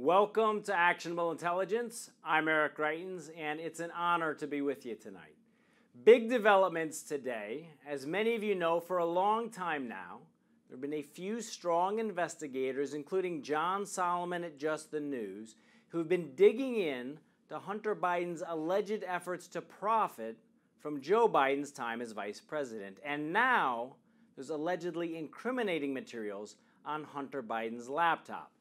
Welcome to Actionable Intelligence. I'm Eric Greitens, and it's an honor to be with you tonight. Big developments today. As many of you know, for a long time now, there have been a few strong investigators, including John Solomon at Just the News, who've been digging in to Hunter Biden's alleged efforts to profit from Joe Biden's time as vice president. And now there's allegedly incriminating materials on Hunter Biden's laptop.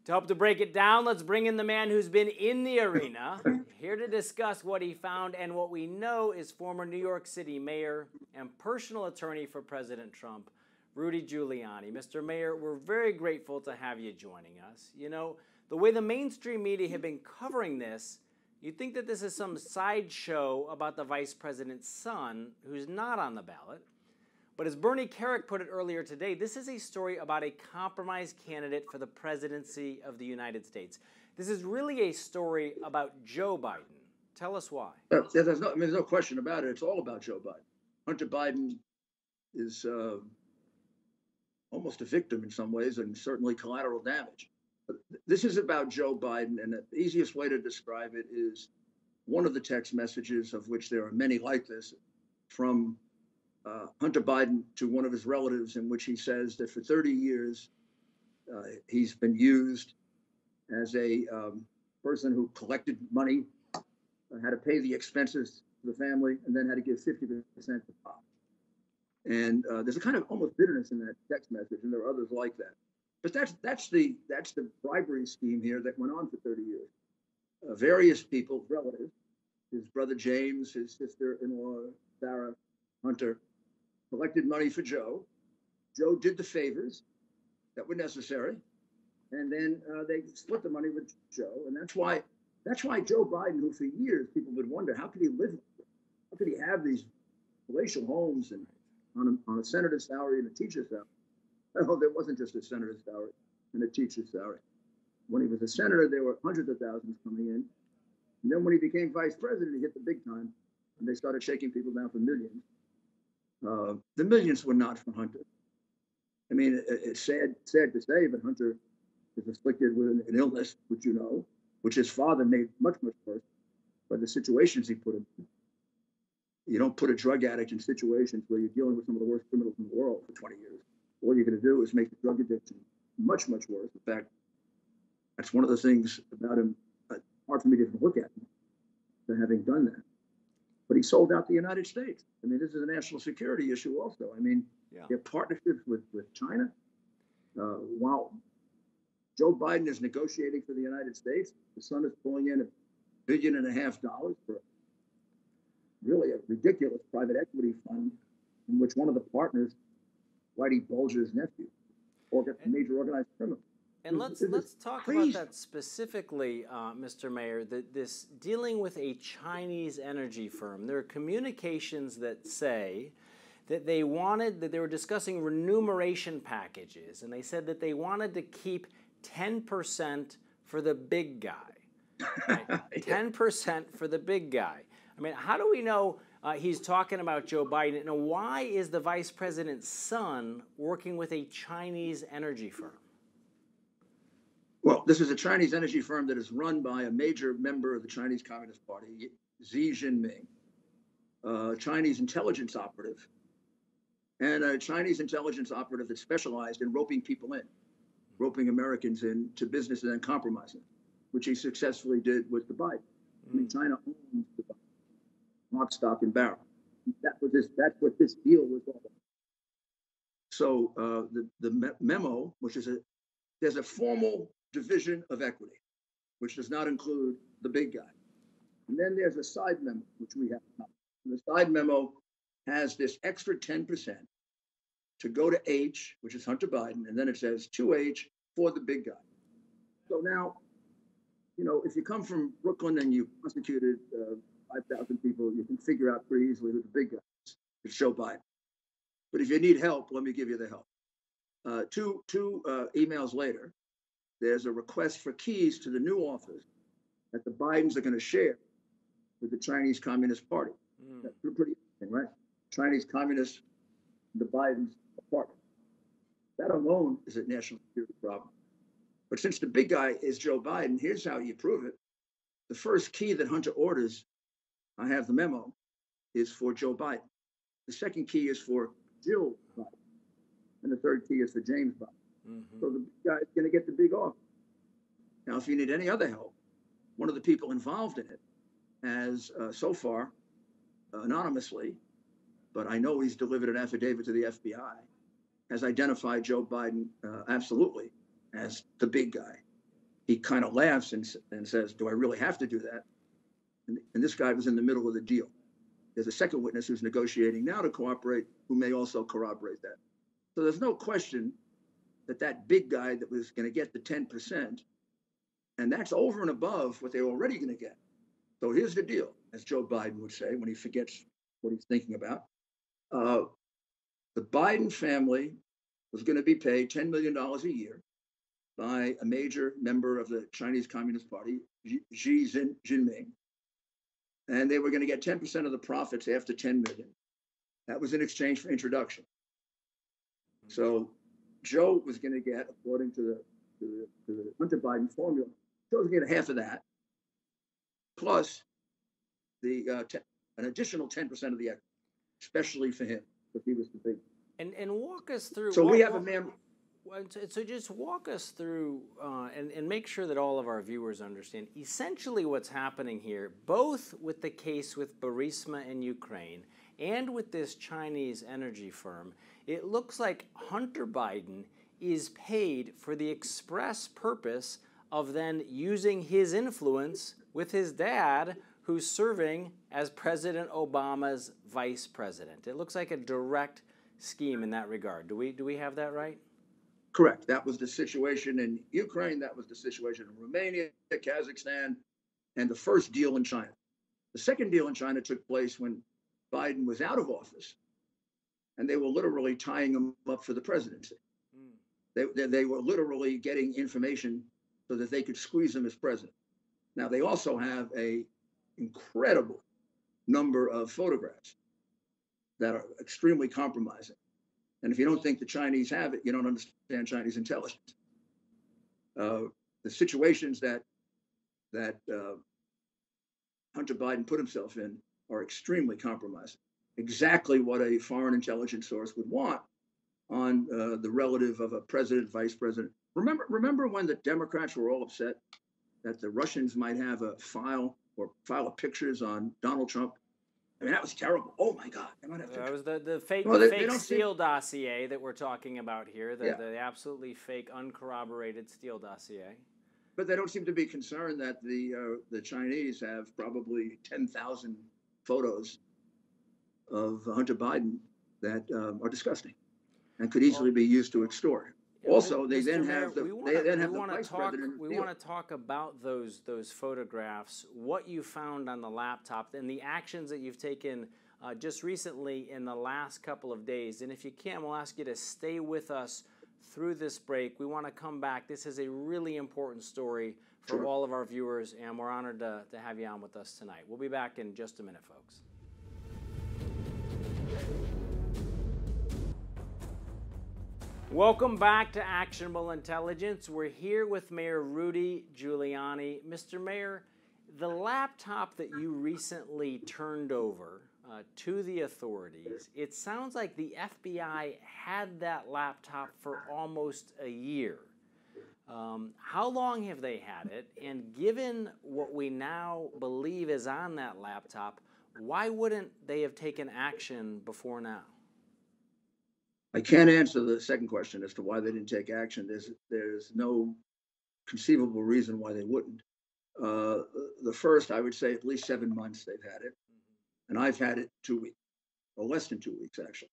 To help to break it down, let's bring in the man who's been in the arena, here to discuss what he found and what we know is former New York City mayor and personal attorney for President Trump, Rudy Giuliani. Mr. Mayor, we're very grateful to have you joining us. You know, the way the mainstream media have been covering this, you'd think that this is some sideshow about the vice president's son who's not on the ballot. But as Bernie Kerik put it earlier today, this is a story about a compromised candidate for the presidency of the United States. This is really a story about Joe Biden. Tell us why. There's no question about it. It's all about Joe Biden. Hunter Biden is almost a victim in some ways, and certainly collateral damage. But this is about Joe Biden, and the easiest way to describe it is one of the text messages, of which there are many like this, from Hunter Biden to one of his relatives, in which he says that for 30 years he's been used as a person who collected money, had to pay the expenses to the family, and then had to give 50% to Pop. And there's a kind of almost bitterness in that text message, and there are others like that. But that's the bribery scheme here that went on for 30 years. Various people, relatives, his brother James, his sister-in-law Sarah, Hunter, collected money for Joe. Joe did the favors that were necessary, and then they split the money with Joe. And that's why Joe Biden, who for years people would wonder how could he live, how could he have these palatial homes and on a senator's salary and a teacher's salary. Well, there wasn't just a senator's salary and a teacher's salary. When he was a senator, there were hundreds of thousands coming in, and then when he became vice president, he hit the big time, and they started shaking people down for millions. The millions were not for Hunter. I mean, it's sad to say, but Hunter is afflicted with an illness, which you know, which his father made much, much worse by the situations he put him in. You don't put a drug addict in situations where you're dealing with some of the worst criminals in the world for 20 years. All you're going to do is make the drug addiction much, much worse. In fact, that's one of the things about him, hard for me to even look at him, for having done that. But he sold out the United States. I mean, this is a national security issue also. I mean, their partnerships with China. While Joe Biden is negotiating for the United States, the son is pulling in $1.5 billion for really a ridiculous private equity fund in which one of the partners, Whitey Bulger's nephew, a major organized criminal. And let's talk about that specifically, Mr. Mayor, this dealing with a Chinese energy firm. There are communications that say that they were discussing remuneration packages, and they said that they wanted to keep 10% for the big guy. Right? 10% for the big guy. I mean, how do we know he's talking about Joe Biden, and why is the vice president's son working with a Chinese energy firm? Well, this is a Chinese energy firm that is run by a major member of the Chinese Communist Party, Xi Jinping, a Chinese intelligence operative, and a Chinese intelligence operative that specialized in roping people in, roping Americans into business and then compromising, which he successfully did with the Biden. I mean, China owns the Biden, lock, stock, and barrel. That's what this deal was all about. So the memo, which is there's a formal division of equity, which does not include the big guy. And then there's a side memo, which we have. And the side memo has this extra 10% to go to H, which is Hunter Biden, and then it says to H for the big guy. So now, you know, if you come from Brooklyn and you prosecuted 5,000 people, you can figure out pretty easily who the big guy is. It's Joe Biden. But if you need help, let me give you the help. Two emails later, there's a request for keys to the new office that the Bidens are going to share with the Chinese Communist Party. That's pretty interesting, right? Chinese Communists, the Bidens partner. That alone is a national security problem. But since the big guy is Joe Biden, here's how you prove it. The first key that Hunter orders, I have the memo, is for Joe Biden. The second key is for Jill Biden. And the third key is for James Biden. Mm-hmm. So the big guy is going to get the big offer. Now, if you need any other help, one of the people involved in it has so far, anonymously, but I know he's delivered an affidavit to the FBI, has identified Joe Biden absolutely as the big guy. He kind of laughs and says, do I really have to do that? And this guy was in the middle of the deal. There's a second witness who's negotiating now to cooperate, who may also corroborate that. So there's no question that that big guy that was going to get the 10%, and that's over and above what they're already going to get. So here's the deal, as Joe Biden would say when he forgets what he's thinking about. The Biden family was going to be paid $10 million a year by a major member of the Chinese Communist Party, Xi Jinping. And they were going to get 10% of the profits after 10 million. That was in exchange for introduction. So Joe was going to get, according to the Hunter Biden formula, Joe was going to get half of that, plus the an additional 10% of the equity, especially for him, if he was the big. And walk us through. So we have a man. So just walk us through and make sure that all of our viewers understand essentially what's happening here, both with the case with Burisma in Ukraine and with this Chinese energy firm. It looks like Hunter Biden is paid for the express purpose of then using his influence with his dad, who's serving as President Obama's vice president. It looks like a direct scheme in that regard. Do we have that right? Correct. That was the situation in Ukraine. That was the situation in Romania, Kazakhstan, and the first deal in China. The second deal in China took place when Biden was out of office, and they were literally tying him up for the presidency. They were literally getting information so that they could squeeze him as president. Now, they also have an incredible number of photographs that are extremely compromising. And if you don't think the Chinese have it, you don't understand Chinese intelligence. The situations that Hunter Biden put himself in are extremely compromising. Exactly what a foreign intelligence source would want on the relative of a president, vice president. Remember when the Democrats were all upset that the Russians might have a file of pictures on Donald Trump? I mean, that was terrible. Oh my God! That was the fake Steele dossier that we're talking about here. The absolutely fake, uncorroborated Steele dossier. But they don't seem to be concerned that the Chinese have probably 10,000 photos of Hunter Biden that are disgusting and could easily be used to extort. Also, they then have the vice president. We want to talk about those photographs, what you found on the laptop, and the actions that you've taken just recently in the last couple of days. And if you can, we'll ask you to stay with us through this break. We want to come back. This is a really important story for all of our viewers, and we're honored to have you on with us tonight. We'll be back in just a minute, folks. Welcome back to Actionable Intelligence. We're here with Mayor Rudy Giuliani. Mr. Mayor, the laptop that you recently turned over to the authorities, it sounds like the FBI had that laptop for almost a year. How long have they had it? And given what we now believe is on that laptop, why wouldn't they have taken action before now? I can't answer the second question as to why they didn't take action. There's no conceivable reason why they wouldn't. The first, I would say, at least 7 months they've had it, and I've had it 2 weeks, or less than 2 weeks actually.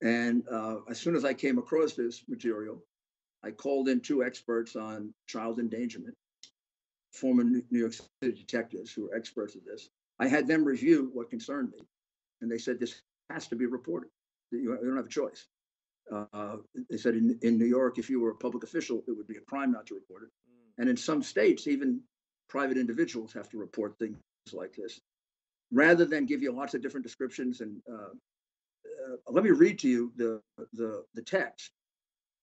And as soon as I came across this material, I called in 2 experts on child endangerment, former New York City detectives who are experts at this. I had them review what concerned me, and they said this has to be reported. You don't have a choice. They said in New York, if you were a public official, it would be a crime not to report it. And in some states, even private individuals have to report things like this. Rather than give you lots of different descriptions, and let me read to you the text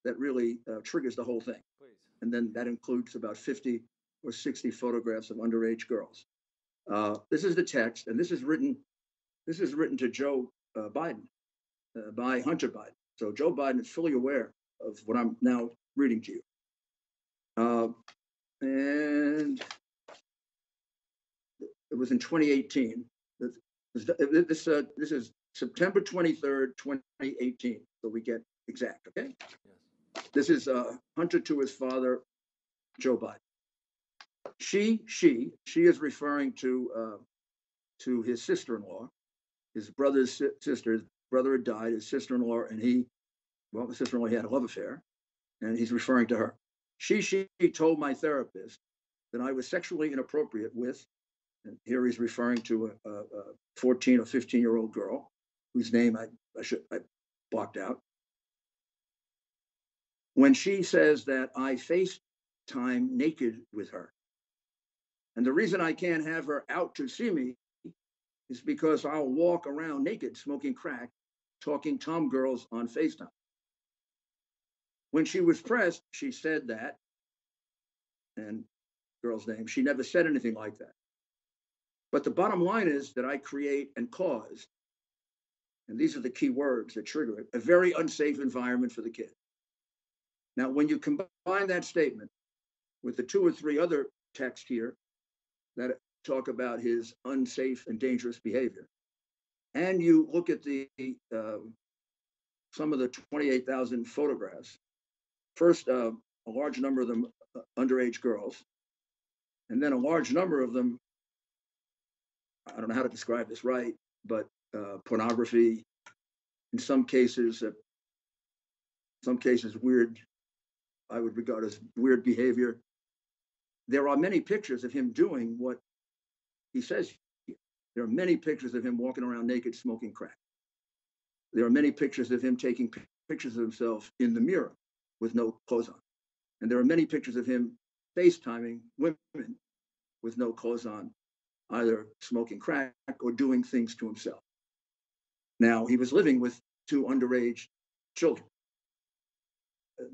that really triggers the whole thing. Please. and then that includes about 50 or 60 photographs of underage girls. This is the text, and this is written to Joe Biden by Hunter Biden. So Joe Biden is fully aware of what I'm now reading to you. And it was in 2018. This is September 23rd, 2018. So we get exact, okay? Yes. This is Hunter to his father, Joe Biden. She is referring to his sister-in-law, his brother's sister. His brother had died, his sister-in-law, and the sister-in-law had a love affair, and he's referring to her. She told my therapist that I was sexually inappropriate with, and here he's referring to a 14 or 15-year-old girl whose name I blocked out. When she says that I FaceTime naked with her. And the reason I can't have her out to see me is because I'll walk around naked, smoking crack, talking tom girls on FaceTime. When she was pressed, she said that, and girl's name, she never said anything like that. But the bottom line is that I create and cause, and these are the key words that trigger it, a very unsafe environment for the kid. Now, when you combine that statement with the 2 or 3 other texts here that talk about his unsafe and dangerous behavior, and you look at some of the 28,000 photographs, first, a large number of them underage girls, and then a large number of them, I don't know how to describe this right, but pornography, in some cases weird, I would regard as weird behavior. There are many pictures of him doing what he says. There are many pictures of him walking around naked, smoking crack. There are many pictures of him taking pictures of himself in the mirror with no clothes on. And there are many pictures of him FaceTiming women with no clothes on, either smoking crack or doing things to himself. Now, he was living with 2 underage children.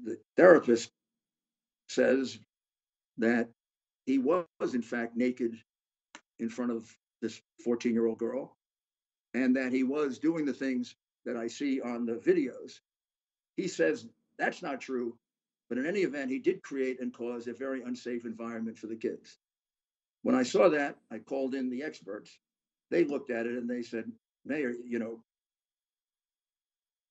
The therapist says that he was, in fact, naked in front of this 14-year-old girl, and that he was doing the things that I see on the videos. He says that's not true, but in any event, he did create and cause a very unsafe environment for the kids. When I saw that, I called in the experts. They looked at it and they said, Mayor,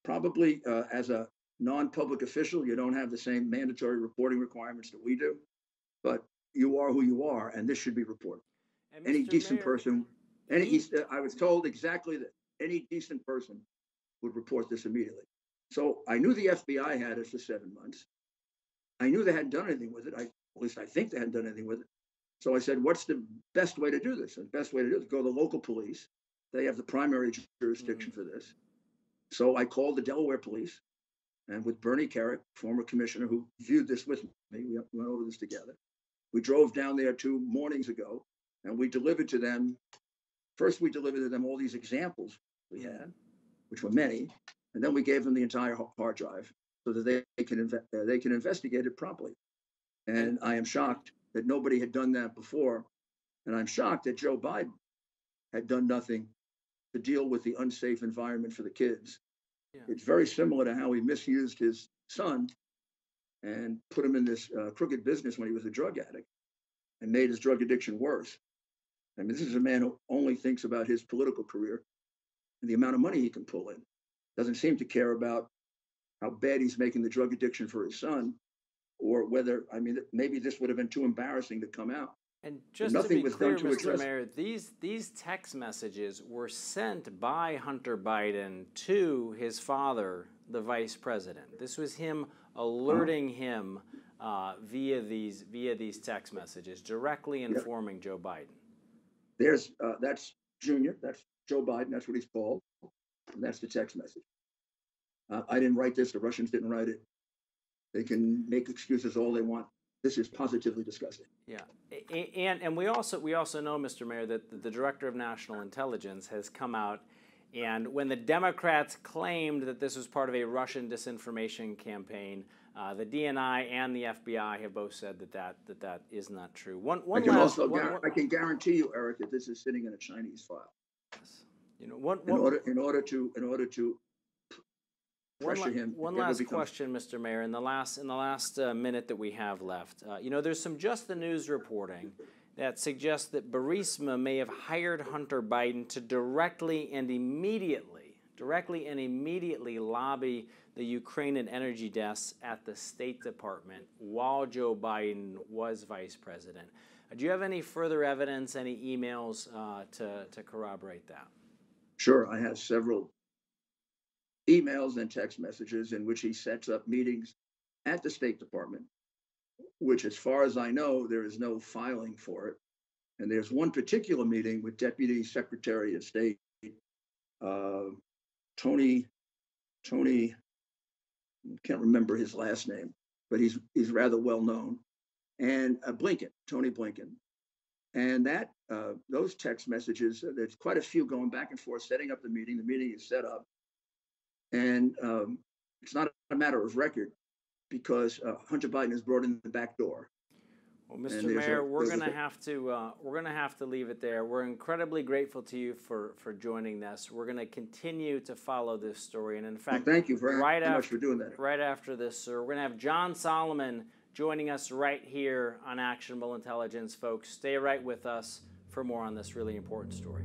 probably as a non-public official, you don't have the same mandatory reporting requirements that we do, but you are who you are, and this should be reported. And any decent person, I was told exactly that any decent person would report this immediately. So I knew the FBI had it for 7 months. I knew they hadn't done anything with it. At least I think they hadn't done anything with it. So I said, what's the best way to do this? And the best way to do it is go to the local police. They have the primary jurisdiction for this. So I called the Delaware police, and with Bernie Carrick, former commissioner who viewed this with me, we went over this together. We drove down there 2 mornings ago, and we delivered to them. First, we delivered to them all these examples we had, which were many, and then we gave them the entire hard drive so that they can investigate it properly. And I am shocked that nobody had done that before, and I'm shocked that Joe Biden had done nothing to deal with the unsafe environment for the kids. Yeah. It's very similar to how he misused his son and put him in this crooked business when he was a drug addict and made his drug addiction worse. I mean, this is a man who only thinks about his political career and the amount of money he can pull in. Doesn't seem to care about how bad he's making the drug addiction for his son, or whether, maybe this would have been too embarrassing to come out. And just to be clear, Mr. Mayor, these text messages were sent by Hunter Biden to his father, the vice president. This was him alerting him via these text messages, directly informing Joe Biden. That's Junior. That's Joe Biden. That's what he's called. And that's the text message. I didn't write this. The Russians didn't write it. They can make excuses all they want. This is positively disgusting. Yeah, and we also know, Mr. Mayor, that the Director of National Intelligence has come out, and when the Democrats claimed that this was part of a Russian disinformation campaign, The DNI and the FBI have both said that is not true. I can guarantee you, Eric, that this is sitting in a Chinese file. You know, in order to pressure him. One last question, Mr. Mayor. In the last minute that we have left, there's some Just the News reporting that suggests that Burisma may have hired Hunter Biden to directly and immediately lobby the Ukrainian energy desks at the State Department while Joe Biden was vice president. Do you have any further evidence, any emails to corroborate that? Sure, I have several emails and text messages in which he sets up meetings at the State Department, which, as far as I know, there is no filing for it. And there's one particular meeting with Deputy Secretary of State Tony, can't remember his last name, but he's rather well known, and Tony Blinken. And that those text messages, there's quite a few going back and forth, setting up the meeting. The meeting is set up, and it's not a matter of record because Hunter Biden is brought in the back door. Well, Mr. Mayor, we're going to have to leave it there. We're incredibly grateful to you for joining us. We're going to continue to follow this story, and in fact, thank you very much for doing that. Right after this, sir, we're going to have John Solomon joining us right here on Actionable Intelligence, folks. Stay right with us for more on this really important story.